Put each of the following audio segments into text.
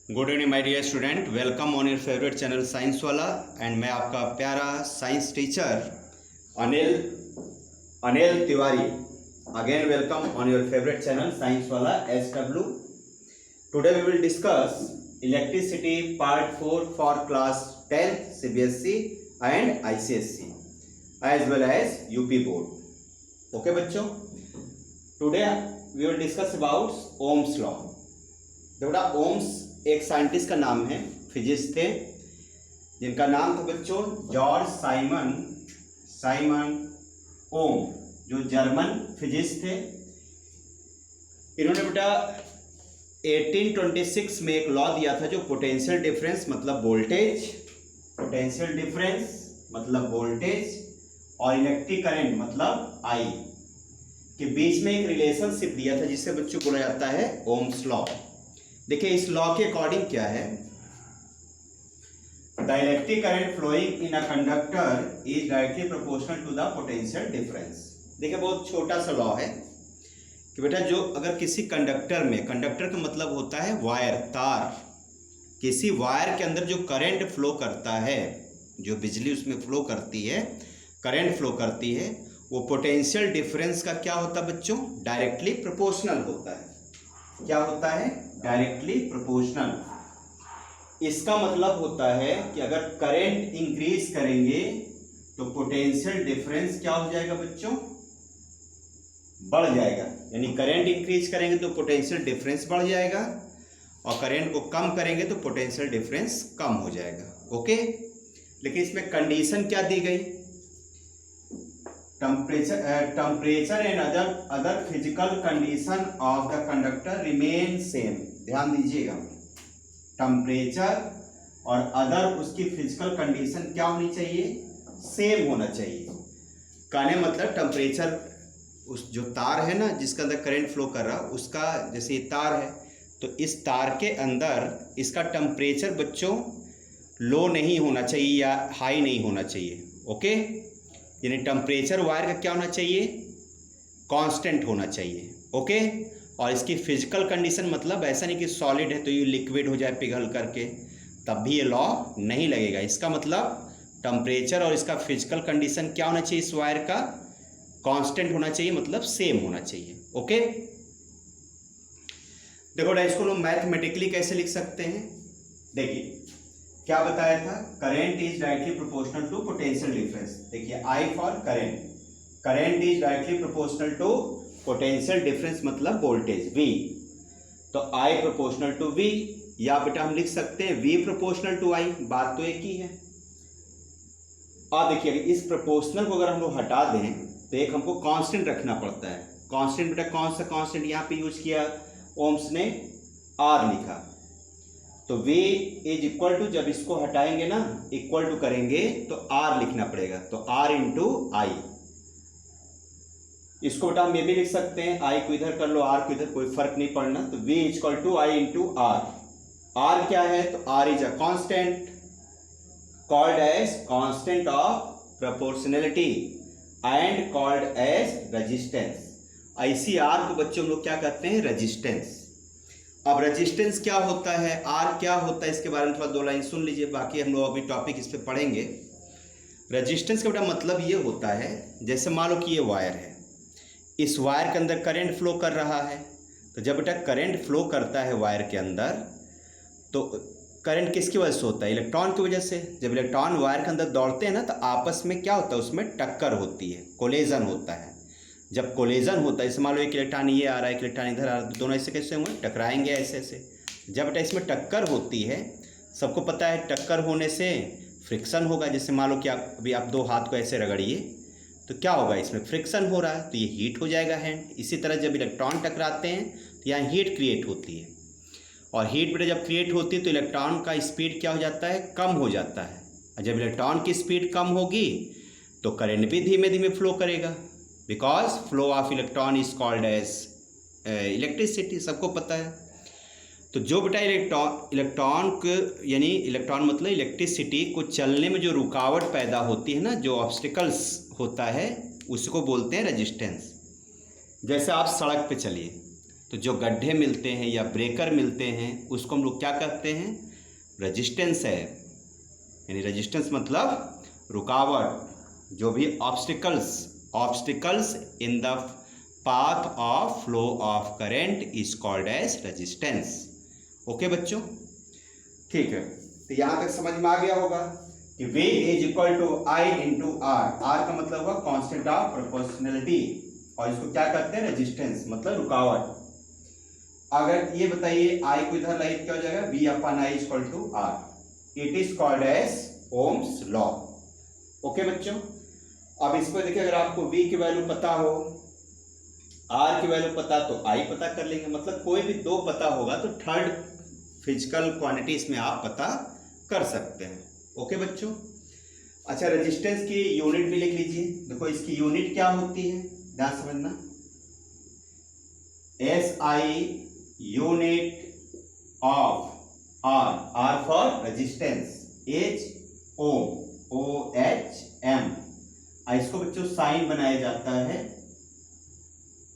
Good evening my dear student, welcome on your favourite channel science वाला। And मैं आपका प्यारा science teacher Anil Tiwari again welcome on your favourite channel science वाला SW। Today we will discuss electricity part 4 for class 10 CBSE and ICSE as well as UP board. Okay बच्चों, today we will discuss about Ohm's law. बेटा Ohm's एक scientist का नाम है, physics थे जिनका नाम था बच्चों जॉर्ज साइमन ओम, जो जर्मन फिजिक्स थे। इन्होंने बेटा 1826 में एक लॉ दिया था जो पोटेंशियल डिफरेंस मतलब वोल्टेज और इलेक्ट्रिक करंट मतलब I के बीच में एक रिलेशनशिप दिया था जिसे बच्चों बोला जाता है ओम्स लॉ। देखिए इस लॉ के अकॉर्डिंग क्या है, the electric current flowing in a conductor is directly proportional to the potential difference. देखिए बहुत छोटा सा लॉ है कि बेटा जो अगर किसी कंडक्टर में, कंडक्टर का मतलब होता है वायर, तार, किसी वायर के अंदर जो करंट फ्लो करता है, जो बिजली उसमें फ्लो करती है, करंट फ्लो करती है, वो पोटेंशियल डिफरेंस का क्या होता है बच्चों, डायरेक्टली प्रोपोर्शनल होता है। क्या होता है? Directly proportional. इसका मतलब होता है कि अगर करंट इंक्रीज करेंगे तो पोटेंशियल डिफरेंस क्या हो जाएगा बच्चों, बढ़ जाएगा। यानी करंट इंक्रीज करेंगे तो पोटेंशियल डिफरेंस बढ़ जाएगा और करंट को कम करेंगे तो पोटेंशियल डिफरेंस कम हो जाएगा। ओके, लेकिन इसमें कंडीशन क्या दी गई, temperature and other physical condition of the conductor remain same. ध्यान दीजिएगा, टेम्परेचर और अदर उसकी फिजिकल कंडीशन क्या होनी चाहिए, सेम होना चाहिए। कहने मतलब टेम्परेचर, उस जो तार है ना जिसके अंदर करंट फ्लो कर रहा, उसका जैसे ये तार है तो इस तार के अंदर इसका टेम्परेचर बच्चों लो नहीं होना चाहिए या हाई नहीं होना चाहिए। ओके, यानी टेम्परेचर वायर का क्या होना चाहिए, कांस्टेंट होना चाहिए। ओके, और इसकी फिजिकल कंडीशन मतलब ऐसा नहीं कि सॉलिड है तो ये लिक्विड हो जाए पिघल करके, तब भी ये लॉ नहीं लगेगा। इसका मतलब टेम्परेचर और इसका फिजिकल कंडीशन क्या होना चाहिए, इस वायर का कांस्टेंट होना चाहिए, मतलब सेम होना चाहिए। ओके, देखो इसको लोग मैथमेटिकली कैसे लिख सकते हैं। देखिए क्या बताया था, current is directly proportional to potential difference. देखिए I for current is directly proportional to potential difference मतलब वोल्टेज V, तो I प्रोपोर्शनल टू V, या बेटा हम लिख सकते हैं V प्रोपोर्शनल टू I, बात तो एक ही है। और देखिए इस प्रोपोर्शनल को अगर हम लोग हटा दें तो एक हमको कांस्टेंट रखना पड़ता है। कांस्टेंट बेटा कौन सा कांस्टेंट यहाँ पे यूज किया, ओम्स ने R लिखा, तो V इज इक्वल टू, जब इसको हटाएंगे ना इक्वल टू करेंगे तो R लिखना पड़ेगा, तो R इंटू I। इसको बेटा हम ये भी लिख सकते हैं, I को इधर कर लो R को इधर, कोई फर्क नहीं पड़ना, तो V is equal to I into R। R क्या है, तो R is a constant called as constant of proportionality and called as resistance. ऐसी R को बच्चों हम लोग क्या कहते हैं, रेजिस्टेंस। अब रेजिस्टेंस क्या होता है, R क्या होता है, इसके बारे में थोड़ा दो लाइन सुन लीजिए, बाकी हम लोग अभी टॉपिक इस पे पढ़ेंगे। रेजिस्टेंस का बेटा मतलब ये होता है, जैसे मान लो कि ये वायर है, इस वायर के अंदर करंट फ्लो कर रहा है, तो जब बेटा करंट फ्लो करता है वायर के अंदर तो करंट किसकी वजह से होता है, इलेक्ट्रॉन की वजह से। जब इलेक्ट्रॉन वायर के अंदर दौड़ते हैं ना तो आपस में क्या होता है, उसमें टक्कर होती है, कोलिजन होता है। जब कोलिजन होता है, जैसे मान लो एक इलेक्ट्रॉन ये आ रहा है, एक इलेक्ट्रॉन इधर आ रहा है, तो दोनों ऐसे कैसे होंगे, टकराएंगे ऐसे ऐसे। जब बेटा इसमें टक्कर होती है, सबको पता है टक्कर होने से फ्रिक्शन होगा। जैसे मान लो कि अभी आप दो हाथ को ऐसे रगड़िए तो क्या होगा, इसमें फ्रिक्शन हो रहा है तो ये हीट हो जाएगा हैंड। इसी तरह जब इलेक्ट्रॉन टकराते हैं तो यहाँ हीट क्रिएट होती है, और हीट बेटा जब क्रिएट होती है तो इलेक्ट्रॉन का स्पीड क्या हो जाता है, कम हो जाता है। और जब इलेक्ट्रॉन की स्पीड कम होगी तो करंट भी धीमे धीमे फ्लो करेगा, because flow of electron is called as electricity, सबको पता है। तो जो बेटा इलेक्ट्रॉन को, यानी इलेक्ट्रॉन मतलब इलेक्ट्रिसिटी को चलने में जो रुकावट पैदा होती है ना, जो ऑब्स्टिकल्स होता है, उसको बोलते हैं रेजिस्टेंस। जैसे आप सड़क पे चलिए तो जो गड्ढे मिलते हैं या ब्रेकर मिलते हैं उसको हम लोग क्या कहते हैं, रेजिस्टेंस है। यानी रेजिस्टेंस मतलब रुकावट। जो भी obstacles in the path of flow of current is called as resistance. Okay बच्चों, ठीक है। तो यहाँ तक समझ में आ गया होगा कि V is equal to I into R. R का मतलब होगा कांस्टेंट ऑफ प्रोपोर्शनलिटी, और इसको क्या कहते हैं, रेजिस्टेंस मतलब रुकावट। अगर ये बताइए I को इधर लाइए क्या हो जाएगा, V upon I is equal to R. It is called as Ohm's law. Okay बच्चों, अब इसको देखिए, अगर आपको V की वैल्यू पता हो, R की वैल्यू पता तो I पता कर लेंगे। मतलब कोई भी दो पता होगा तो थर्ड फिजिकल क्वांटिटीज में आप पता कर सकते हैं। ओके बच्चों, अच्छा रेजिस्टेंस की यूनिट भी लिख लीजिए। देखो इसकी यूनिट क्या होती है, ध्यान समझना। SI unit of R, R for resistance, H ohm, OHM। इसको बच्चों साइन बनाया जाता है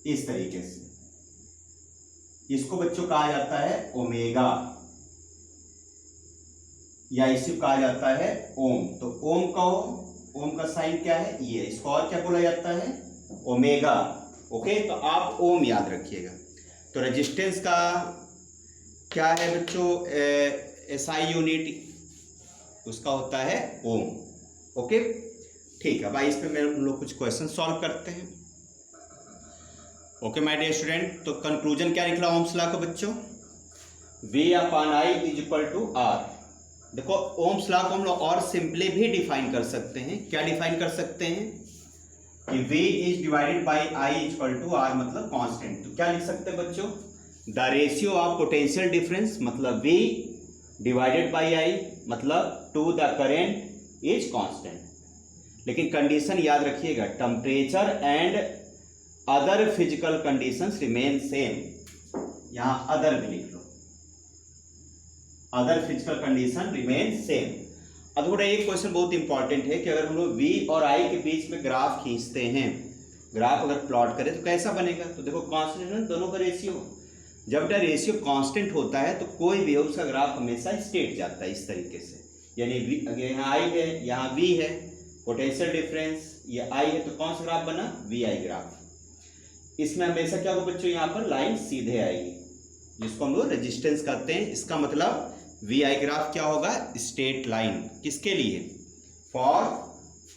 इस तरीके से। इसको बच्चों कहा जाता है ओमेगा, या इसे कहा जाता है ओम। तो ओम का साइन क्या है, ये। इसको और क्या बोला जाता है, ओमेगा। ओके, तो आप ओम याद रखिएगा। तो रेजिस्टेंस का क्या है बच्चों, SI यूनिट उसका होता है ओम। ओके, ठीक है। भाई इस पे हम लोग कुछ क्वेश्चन सॉल्व करते हैं। ओके माय डियर स्टूडेंट, तो कंक्लूजन क्या निकला ओम्स लॉ का बच्चों, V upon I is equal to R। देखो ओम्स लॉ को हम लोग और सिंपली भी डिफाइन कर सकते हैं। क्या डिफाइन कर सकते हैं कि V is divided by I is equal to R, मतलब कांस्टेंट। तो क्या लिख सकते हैं बच्चों, the ratio of potential difference मतलब V डिवाइडेड बाई I, मतलब to the current is constant. लेकिन कंडीशन याद रखिएगा, temperature and other physical conditions remain same. यहां अदर भी लिख लो, other physical condition remain same. अब थोड़ा एक क्वेश्चन बहुत इंपॉर्टेंट है कि अगर हम लोग V और I के बीच में ग्राफ खींचते हैं, ग्राफ अगर प्लॉट करें तो कैसा बनेगा। तो देखो कांस्टेंट दोनों का रेशियो, जब का रेशियो कांस्टेंट होता है तो कोई भी उसका ग्राफ हमेशा स्ट्रेट जाता है इस तरीके से। यानी यहाँ I है, यहाँ V है, पोटेंशियल डिफरेंस ये I है, तो कौन सा ग्राफ बना, VI ग्राफ। इसमें हमेशा क्या होगा बच्चों, यहाँ पर लाइन सीधे आएगी, जिसको हम लोग रेजिस्टेंस कहते हैं। इसका मतलब VI ग्राफ क्या होगा, स्ट्रेट लाइन। किसके लिए, फॉर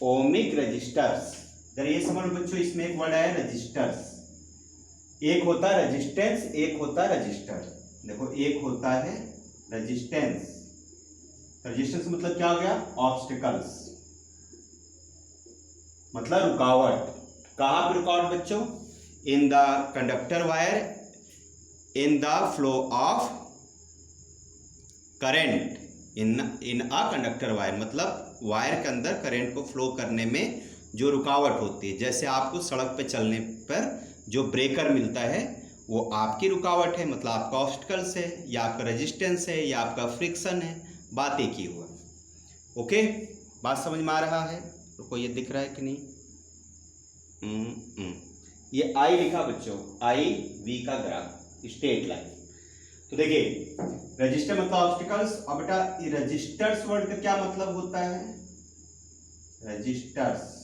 ओमिक रजिस्टर्स। जरा ये समझ बच्चों, इसमें एक वर्ड आया रजिस्टर्स। एक होता है रेजिस्टेंस, एक होता है रजिस्टर। देखो एक होता है रेजिस्टेंस, रेजिस्टेंस मतलब क्या हो गया, ऑब्स्टिकल्स, मतलब रुकावट। कहां पर रुकावट बच्चों, in the conductor wire, in the flow of current in a conductor wire, मतलब वायर के अंदर करंट को फ्लो करने में जो रुकावट होती है। जैसे आपको सड़क पे चलने पर जो ब्रेकर मिलता है वो आपकी रुकावट है, मतलब आपका ऑब्स्टिकल्स है, या आपका रेजिस्टेंस है, या आपका फ्रिक्शन है। बात एक ही हुआ। ओके, बात समझ में आ रहा है? रुको, ये दिख रहा है कि नहीं? ये I लिखा बच्चों, I V का ग्राफ, स्ट्रेट लाइन। तो देखिए रजिस्टर मतलब ऑब्स्टिकल्स। अब बेटा रजिस्टर्स वर्ड का क्या मतलब होता है, रजिस्टर्स।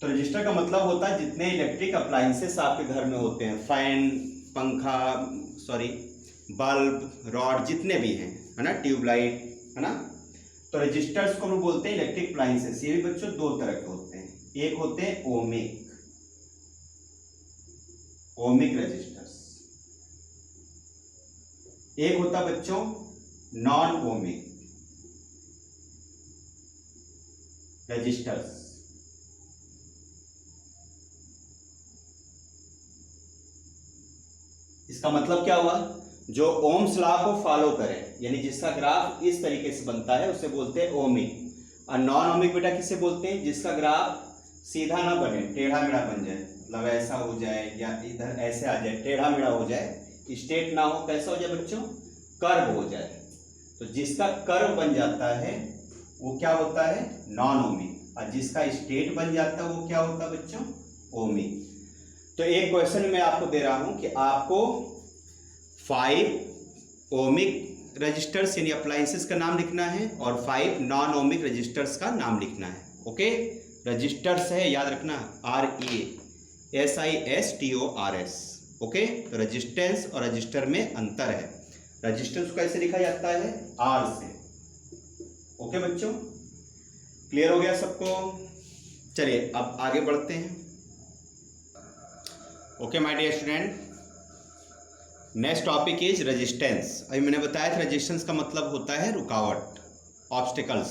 तो रजिस्टर का मतलब होता है जितने इलेक्ट्रिक अप्लायंसेस आपके घर में होते हैं, फैन, पंखा, बल्ब, रॉड, जितने भी हैं, है ना, ट्यूबलाइट, है ना। तो रजिस्टर्स को हम बोलते हैं इलेक्ट्रिक अप्लायंसेस। ये भी बच्चों दो तरह के होते हैं, एक होते हैं ओमिक रजिस्टर्स, एक होता बच्चों नॉन ओमिक रजिस्टर्स। इसका मतलब क्या हुआ, जो ओम्स लॉ को फॉलो करे, यानी जिसका ग्राफ इस तरीके से बनता है उसे बोलते हैं ओमिक। और नॉन ओमिक बेटा किसे बोलते हैं, जिसका ग्राफ सीधा ना बने, टेढ़ा मेढ़ा बन जाए, मतलब ऐसा हो जाए या इधर ऐसे आ जाए, टेढ़ा मेढ़ा हो जाए, स्ट्रेट ना हो, कैसा हो जाए बच्चों, कर्व हो जाए। तो जिसका कर्व बन जाता है वो क्या होता है, नॉन ओमिक, और जिसका स्ट्रेट बन जाता है वो क्या होता है बच्चों, ओमिक। तो एक क्वेश्चन मैं आपको दे रहा हूं कि आपको 5 ओमिक रजिस्टर्स यानी अप्लायंसेस का नाम लिखना है और 5 नॉन ओमिक रजिस्टर्स का नाम लिखना है। ओके, रजिस्टर्स है, याद रखना, RESISTORS। ओके, तो रजिस्टेंस और रजिस्टर में अंतर है। रजिस्टेंस को कैसे लिखा जाता है? R से। ओके बच्चों, क्लियर हो गया सबको? चलिए अब आगे बढ़ते हैं। Okay my dear student, next topic is resistance. अभी मैंने बताया था रेजिस्टेंस का मतलब होता है रुकावट, ऑब्स्टिकल्स।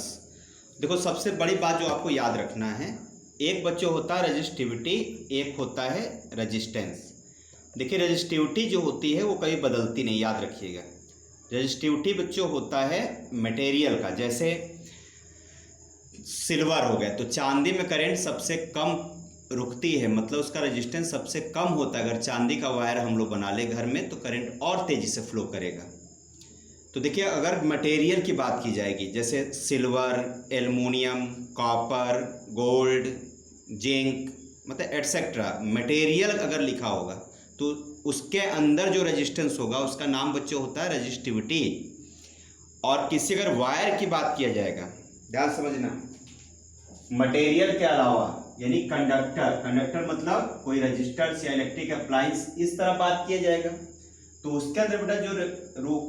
देखो सबसे बड़ी बात जो आपको याद रखना है, एक बच्चों होता है रजिस्टिविटी, एक होता है रेजिस्टेंस। देखिए रजिस्टिविटी जो होती है वो कभी बदलती नहीं, याद रखिएगा। रजिस्टिविटी बच्चों होता है मटेरियल का, जैसे सिल्वर हो गया तो चांदी में करंट सबसे कम रुकती है, मतलब उसका रेजिस्टेंस सबसे कम होता है। अगर चांदी का वायर हम लोग बना ले घर में तो करंट और तेज़ी से फ्लो करेगा। तो देखिए अगर मटेरियल की बात की जाएगी, जैसे silver, aluminium, copper, gold, zinc, मतलब एटसेट्रा, मटेरियल अगर लिखा होगा तो उसके अंदर जो रेजिस्टेंस होगा उसका नाम बच्चों होता है रेजिस्टिविटी। और किसी अगर वायर की बात किया जाएगा, ध्यान समझना, मटेरियल के अलावा यानी कंडक्टर, कंडक्टर मतलब कोई रजिस्टर्स या इलेक्ट्रिक अप्लायंस, इस तरह बात किया जाएगा तो उसके अंदर बेटा जो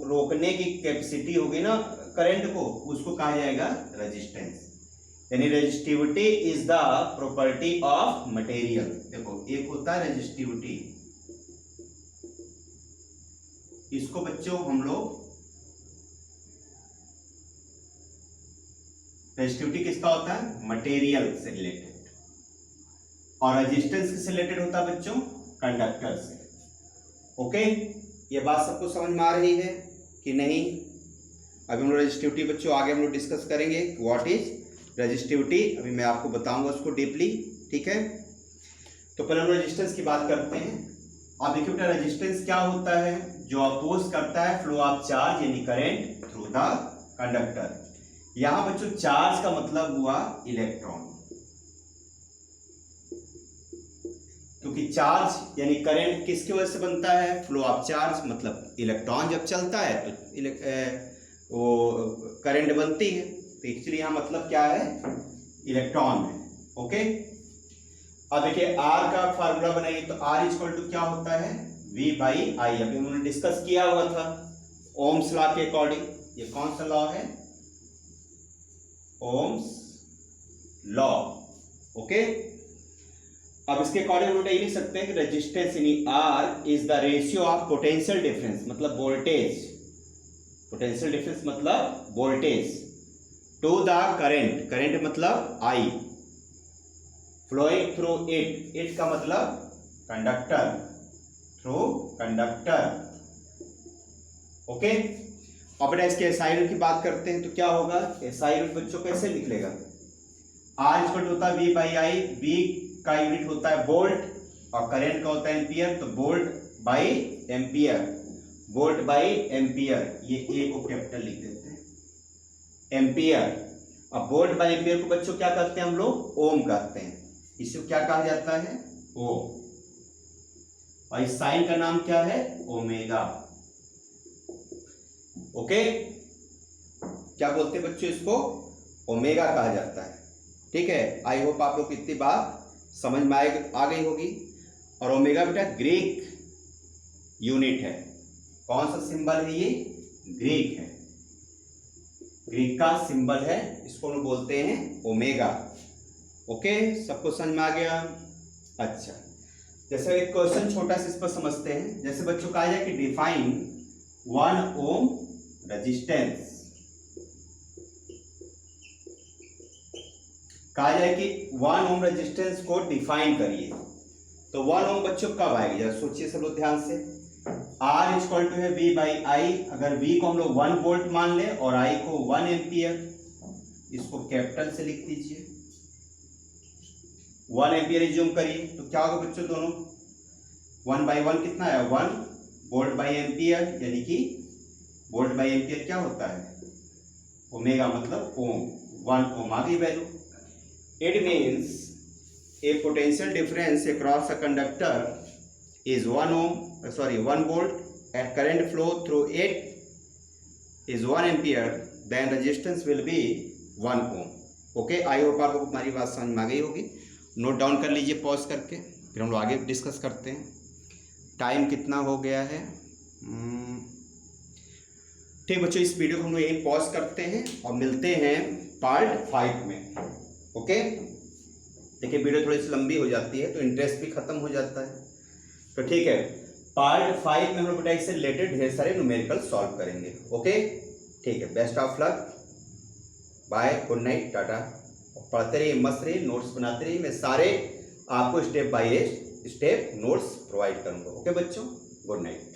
रोकने की कैपेसिटी होगी ना करंट को, उसको कहा जाएगा रेजिस्टेंस। यानी resistivity is the property of material. देखो एक होता है रेजिस्टिविटी, इसको बच्चों हम लोग, रेजिस्टिविटी किसका होता है? मटेरियल से रिलेटेड। और रेजिस्टेंस किससे रिलेटेड होता है बच्चों? कंडक्टर से। ओके, ये बात सबको समझ में आ रही है कि नहीं? अभी हम लोग रेजिस्टिविटी बच्चों आगे हम लोग डिस्कस करेंगे, व्हाट इज रेजिस्टिविटी, अभी मैं आपको बताऊंगा उसको डीपली। ठीक है, तो पहले हम रेजिस्टेंस की बात करते हैं। आप देखिए बेटा रेजिस्टेंस क्या होता है? जो अपोज करता है फ्लो ऑफ चार्ज यानी करंट थ्रू द कंडक्टर। यहां बच्चों चार्ज का मतलब हुआ इलेक्ट्रॉन, क्योंकि चार्ज यानी करंट किसकी वजह से बनता है? फ्लो ऑफ चार्ज, मतलब इलेक्ट्रॉन जब चलता है तो वो करंट बनती है। तो एक्चुअली यहाँ मतलब क्या है? इलेक्ट्रॉन है। ओके, अब देखिए आर का फार्मूला बनाइए, तो आर इक्वल टू क्या होता है? V by I. अभी हमने डिस्कस किया हुआ था ओम्स लॉ के अकॉर्डिंग। ये कौन सा लॉ है? Ohms law. ओके, अब इसके अकॉर्डिंग हम ये लिख सकते हैं कि रेजिस्टेंस यानी R is the ratio of potential difference, मतलब वोल्टेज, पोटेंशियल डिफरेंस मतलब voltage, to the current, current मतलब I, flowing through it, it का मतलब कंडक्टर, थ्रू कंडक्टर। ओके, अब इसके एसआई यूनिट की बात करते हैं तो क्या होगा? एसआई यूनिट बच्चों कैसे निकलेगा? R इक्वल होता है V बाई आई। V का यूनिट होता है वोल्ट और करंट का होता है एम्पियर, तो volt by ampere, volt by ampere, ये ए को कैपिटल लिख देते हैं, एम्पियर। अब वोल्ट बाई एम्पियर को बच्चों क्या कहते हैं हम लोग? ओम कहते हैं। इसे क्या कहा जाता है? ओम। और इस साइन का नाम क्या है? ओमेगा। ओके, क्या बोलते हैं बच्चों इसको? ओमेगा कहा जाता है। ठीक है, आई होप आप लोग इतनी बात समझ में आ गई होगी। और ओमेगा बेटा ग्रीक यूनिट है। कौन सा सिंबल है ये? ग्रीक है, ग्रीक का सिंबल है, इसको हम बोलते हैं ओमेगा। ओके, सबको समझ में आ गया? अच्छा, जैसे एक क्वेश्चन छोटा सा इस पर समझते हैं। जैसे बच्चों कहा जाए कि डिफाइन 1 ओम रेजिस्टेंस, कहा जाए कि 1 ओम रेजिस्टेंस को डिफाइन करिए, तो 1 ओम बच्चों कब आएगी? जरा सोचिए सब लोग ध्यान से। R इक्वल टू है V बाई आई। अगर V को हम लोग 1 वोल्ट मान ले और I को 1 एम्पियर, इसको कैपिटल से लिख दीजिए, 1 एम्पियर रिज्यूम करिए, तो क्या होगा बच्चों? दोनों 1 बाई 1 कितना है? 1 वोल्ट बाई एम्पियर, यानी कि वोल्ट बाई एम्पियर क्या होता है? ओमेगा, मतलब ओम, 1 ओम आ गई value. It means a potential difference across a conductor is 1 volt and current flow through it is 1 ampere, then resistance will be 1 ohm. Okay, I hope आपको हमारी बात समझ में आ गई होगी. नोट डाउन कर लीजिए पॉज करके, फिर हम लोग आगे डिस्कस करते हैं. टाइम कितना हो गया है? ठीक बच्चों, इस वीडियो को हम लोग यही पॉज करते हैं और मिलते हैं पार्ट 5 में. ओके, देखिए वीडियो थोड़ी सी लंबी हो जाती है तो इंटरेस्ट भी खत्म हो जाता है. तो ठीक है, पार्ट 5 में हम लोग बेटा इससे रिलेटेड ढेर सारे न्यूमेरिकल सॉल्व करेंगे. ओके, ठीक है, best of luck, bye, good night, tata. पढ़ते रहिए, मस्त रहिए, नोट्स बनाते रहिए. मैं सारे आपको step by step notes provide करूंगा. ओके बच्चों, गुड नाइट.